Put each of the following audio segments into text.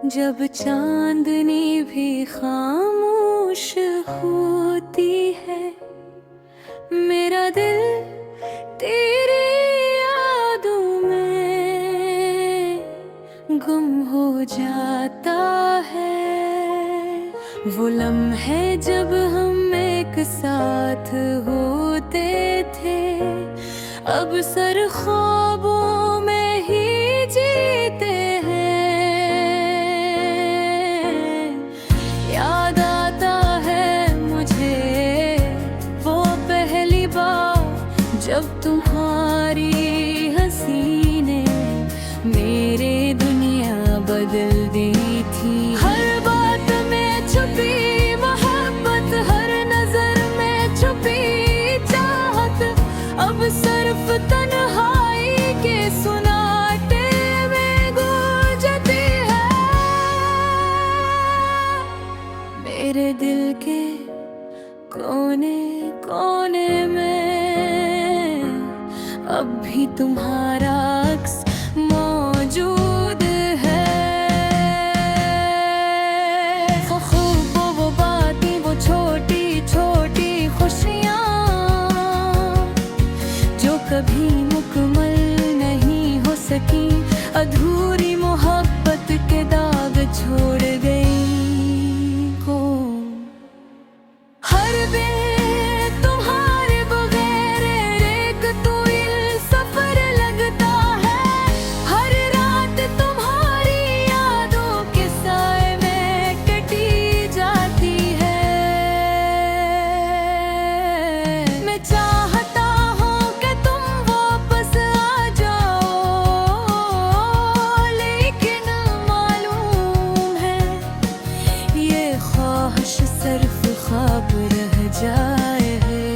जब चांदनी भी खामोश होती है, मेरा दिल तेरी यादों में गुम हो जाता है। वो लम्हे जब हम एक साथ होते थे, अब सर ख्वाबों में ही जीते हैं। याद आता है मुझे वो पहली बार जब तुम्हारी हंसी ने मेरे दुनिया बदल दी थी। हर बात में छुपी मोहब्बत, हर नजर में छुपी चाहत, अब सिर्फ तन्हाई के सुनाटे में गूंजती है। मेरे दिल के कोने कोने में अब भी तुम्हारा अक्स मौजूद है। वो खूब वो बातें, वो छोटी छोटी खुशियाँ जो कभी मुकम्मल नहीं हो सकी, अधूरी मोहब्बत के दाग छोड़ गई हो। हर दिन तुम्हारे बगैर एक तवील सफर लगता है, हर रात तुम्हारी यादों के साए में कटी जाती है। मैं चाहता हूँ कि तुम वापस आ जाओ, लेकिन मालूम है ये ख्वाहिश सिर्फ ख्वाब रह जाए है।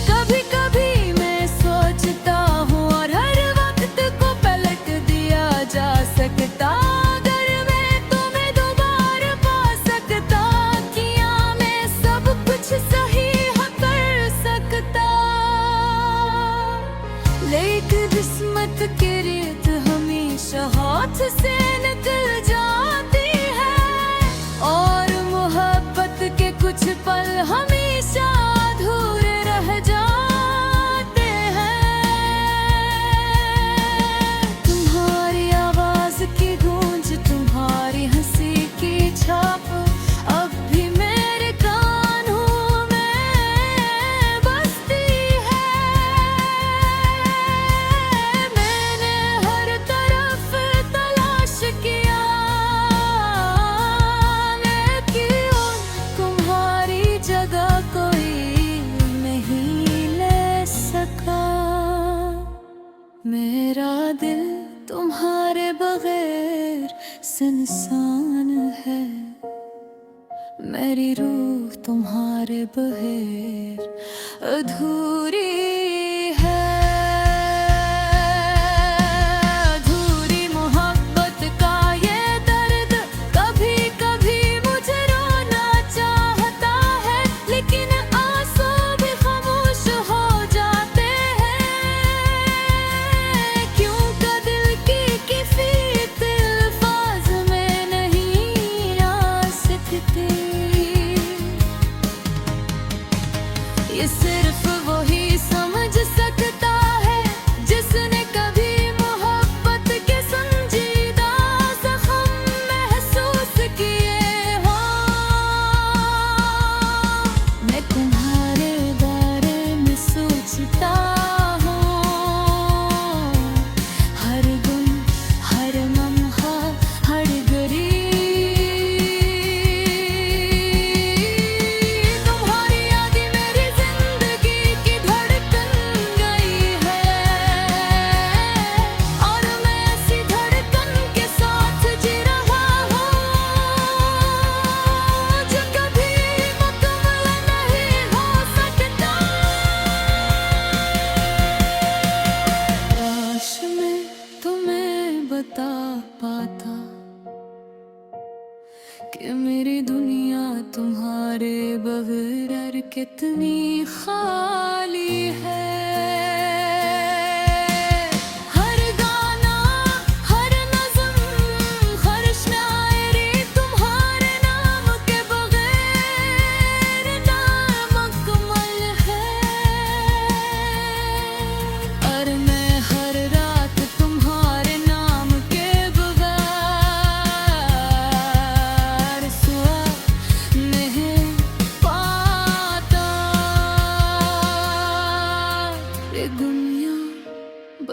कभी कभी मैं सोचता हूँ और हर वक्त को पलट दिया जा सकता, अगर मैं तुम्हें दोबारा पा सकता, किया मैं सब कुछ सही कर सकता। लेकिन किस्मत की रीत हमेशा हाथ से निकल जाती है, और मोहब्बत के कुछ पल हमेशा अधूरे रह जाते हैं। तुम्हारी आवाज की गूंज, तुम्हारी हंसी की छाप अब भी मेरे कानों में बसती है। मैंने हर तरफ तलाश किया, लेकिन तुम्हारी जगह कोई नहीं ले सका। मेरा दिल तुम्हारे बगैर सुनसान है, मेरी रूह तुम्हारे बगैर अधूरी है। अधूरी मोहब्बत का ये दर्द कभी कभी मुझे रोना चाहता है, लेकिन आंसू भी खामोश हो जाते हैं। क्योंकि दिल की कैफियत अल्फाज में नहीं आ सकती, ये सिर्फ वही समझ सकता है जिसने कभी मोहब्बत के संजीदा जख्म महसूस किए हो। मैं तुम्हारे बारे में सोचता हूँ, हर दिन हर लम्हा हर घड़ी तुम्हारी यादें मेरी जिंदगी की धड़कन गई है, और मैं इसी धड़कन के साथ जी रहा हूँ, जो कभी मुकम्मल नहीं हो सकता। काश मैं तुम्हें बता पाता कि मेरी दुनिया तुम्हारे बगैर कितनी खाली है। हर गाना हर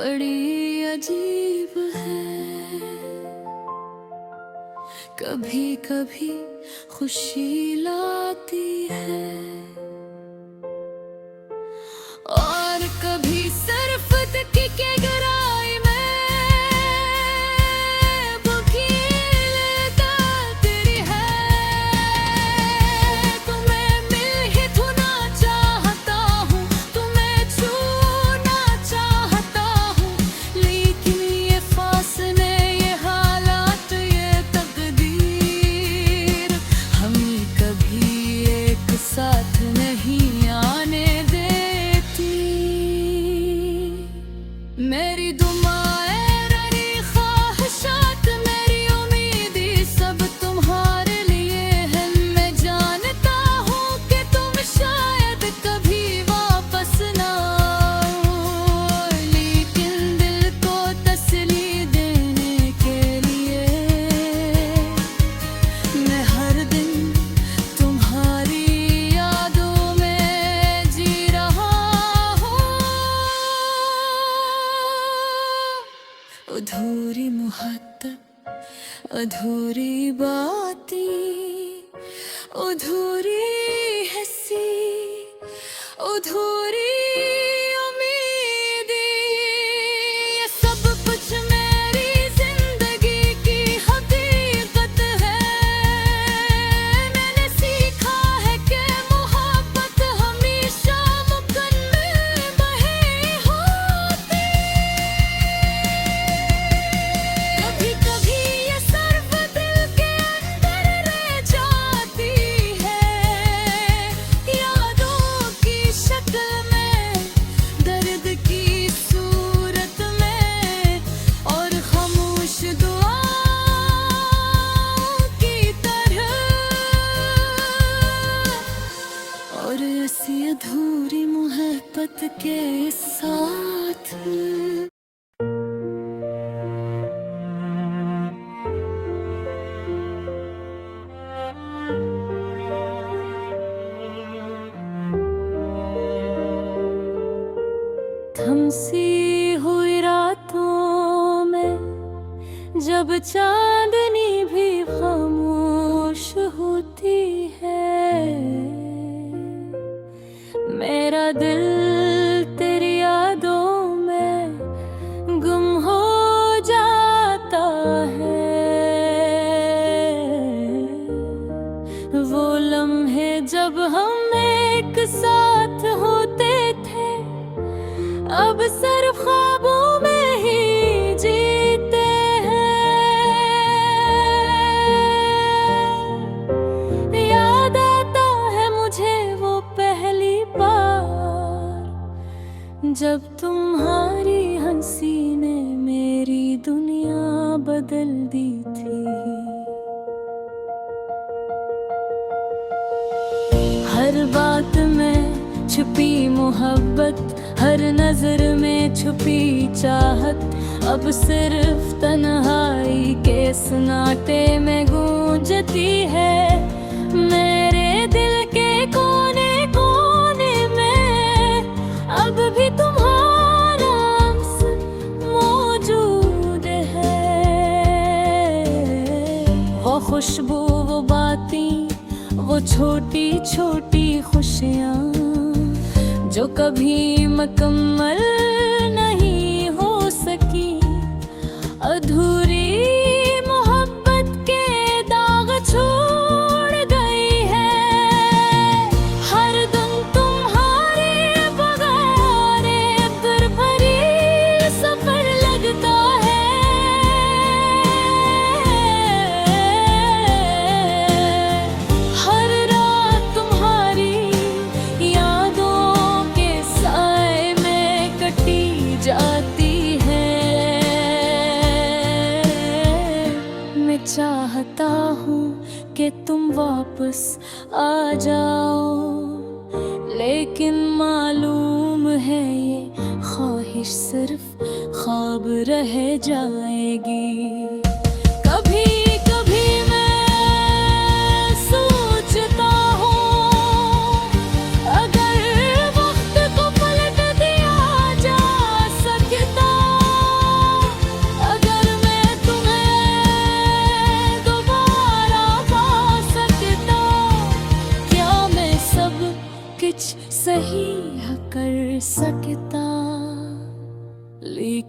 बड़ी अजीब है। कभी कभी खुशी लाती है और कभी सिर्फ दिख के गहराई में बुकील तेरी है। तुम्हें मिल ही धुना चाहता हूँ, तुम्हें छूना चाहता हूँ, लेकिन ये फासले, ये हालात, ये तकदीर हमें कभी एक साथ नहीं आने देती। मेरी दुआएं, मेरी ख्वाहिशात, मेरी उम्मीदें सब तुम्हारे लिए है। मैं जानता हूँ कि तुम शायद कभी वापस ना आओ, लेकिन दिल को तसल्ली देने के लिए मैं हर दिन तुम्हारी यादों में जी रहा हूँ। अधूरी मोहब्बत, अधूरी बातें, अधूरी हंसी, अधूरी उम्मीदें, ये सब कुछ मेरी जिंदगी की हकीकत है। मैंने सीखा है कि मोहब्बत हमेशा मुकम्मल नहीं होती। कभी कभी ये सिर्फ दिल के अंदर रह जाती है, यादों की शक्ल में, दर्द की सूरत में और खामोश दुआओं की तरह। और ऐसी अधूरी मोहब्बत के साथ थमसी हुई रातों में जब चांदनी भी खामोश होती है, मेरा दिल तेरी यादों में गुम हो जाता है। वो लम्हे जब हम एक साथ होते थे, अब सिर्फ ख्वाबों में ही जीते हैं। याद आता है मुझे वो पहली बार जब तुम्हारी हंसी ने मेरी दुनिया बदल दी थी। हर बात में छुपी मोहब्बत, हर नजर में छुपी चाहत, अब सिर्फ तन्हाई के सन्नाटे में गूंजती है। मेरे दिल के कोने कोने में अब भी तुम्हारा अक्स मौजूद है। वो खुशबू, वो बातें, वो छोटी छोटी खुशियाँ जो कभी मुकम्मल नहीं हो सकी। अधूरी मोहब्बत के दाग छोड़ गई है। हर दिन तुम्हारे बगैर फिर भरी सफर लगता है। हर रात तुम्हारी यादों के साए में कटी जाती है। मैं चाहता हूँ कि तुम वापस आ जाओ, लेकिन मालूम है ये ख्वाहिश सिर्फ ख्वाब रह जाएगी। कभी कभी मैं सोचता हूँ अगर वक्त को पलट दिया जा सकता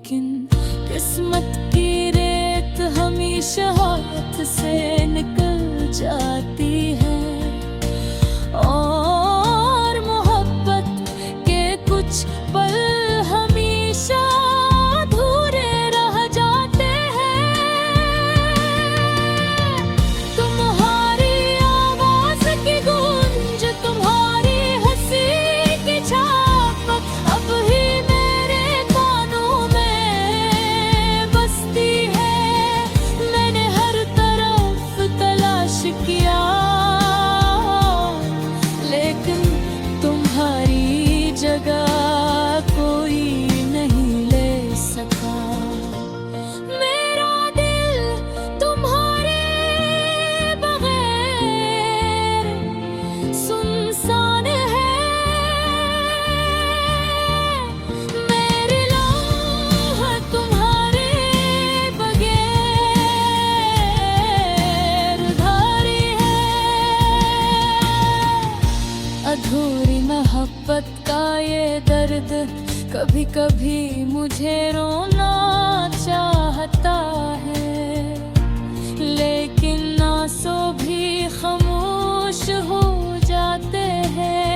लेकिन किस्मत की रेत हमेशा हाथ से निकल जाती है, और मोहब्बत के कुछ पल हमेशा अधूरे रह जाते हैं। तुम्हारी आवाज की गूंज, तुम्हारी हंसी की छाप अब ही मेरे कानों में बसती है। मैंने हर तरफ तलाश किया, लेकिन तुम्हारी जगह कोई नहीं ले सका। मेरा दिल तुम्हारे बगैर सुनसान है, मेरी राह तुम्हारे बगैर उधारी है। अधूरी मोहब्बत का ये दर्द कभी कभी मुझे रोना चाहता है, लेकिन आंसू भी खामोश हो जाते हैं।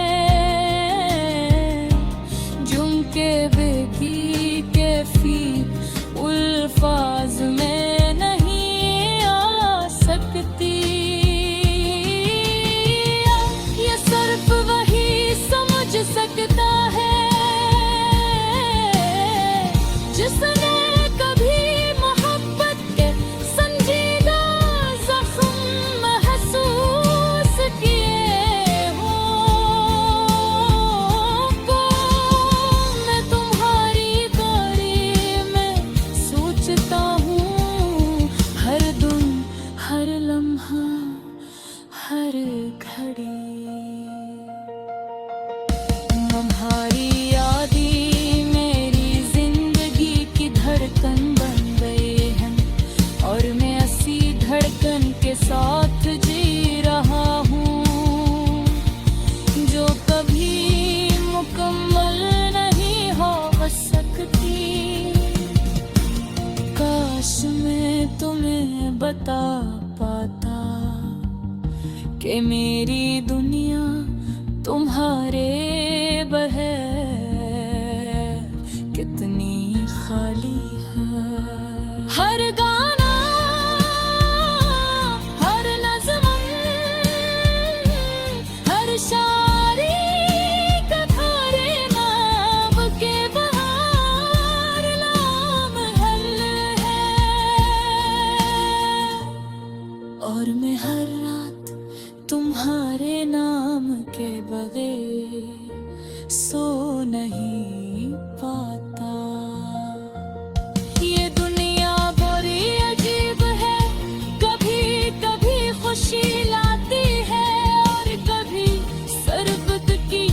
झुमके बेगी के फील उल्फाज में नहीं आ सकती। ये सिर्फ वही समझ सकता है जिसने कभी मोहब्बत के संजीदा जख्म महसूस किए हों। मैं तुम्हारी बारी में सोचता हूँ, हर दिन, हर लम्हा, हर घड़ी। तुम्हारी यादें मेरी जिंदगी की धड़कन बन गई हैं, और मैं इसी धड़कन के साथ जी रहा हूँ, जो कभी मुकम्मल नहीं हो सकती। काश मैं तुम्हें बता पाता कि मेरी दुनिया तुम्हारे बगैर कितनी खाली है। हर गाना, हर नज़्म, हर शायरी का थारे नाम के बहार नाम हल है, और मैं हर रात तुम्हारे नाम के बगैर सो नहीं पाता। ये दुनिया बड़ी अजीब है, कभी कभी खुशी लाती है, और कभी सरबत की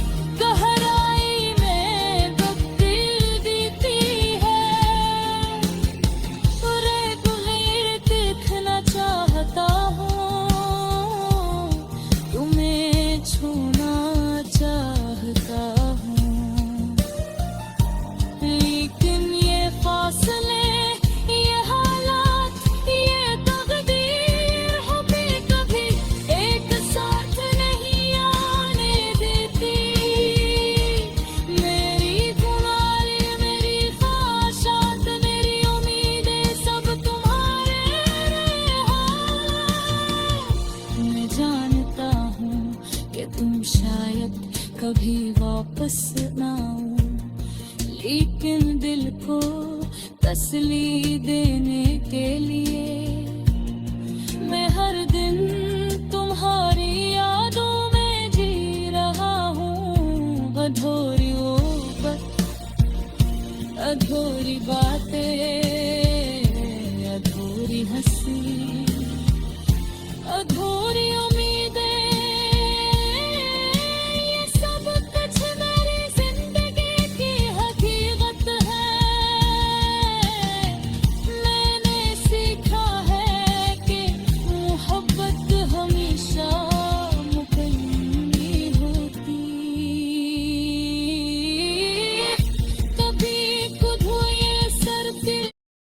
गहराई में तब्दील देती है। रेत गैर देखना चाहता हूँ, तुम्हें छूना चाहता हूँ, लेकिन ये फासले, ये हालात, ये तकदीर हमें कभी एक साथ नहीं आने देती। मेरी तुम्हारी, मेरी ख्वाहिशात, मेरी उम्मीदें सब तुम्हारे हाथ। मैं जानता हूँ कि तुम शायद कभी वापस ना आओ, लेकिन दिल को तसल्ली देने के लिए मैं हर दिन तुम्हारी यादों में जी रहा हूँ। अधूरी वो अधूरी बातें, अधूरी हंसी, अधूरी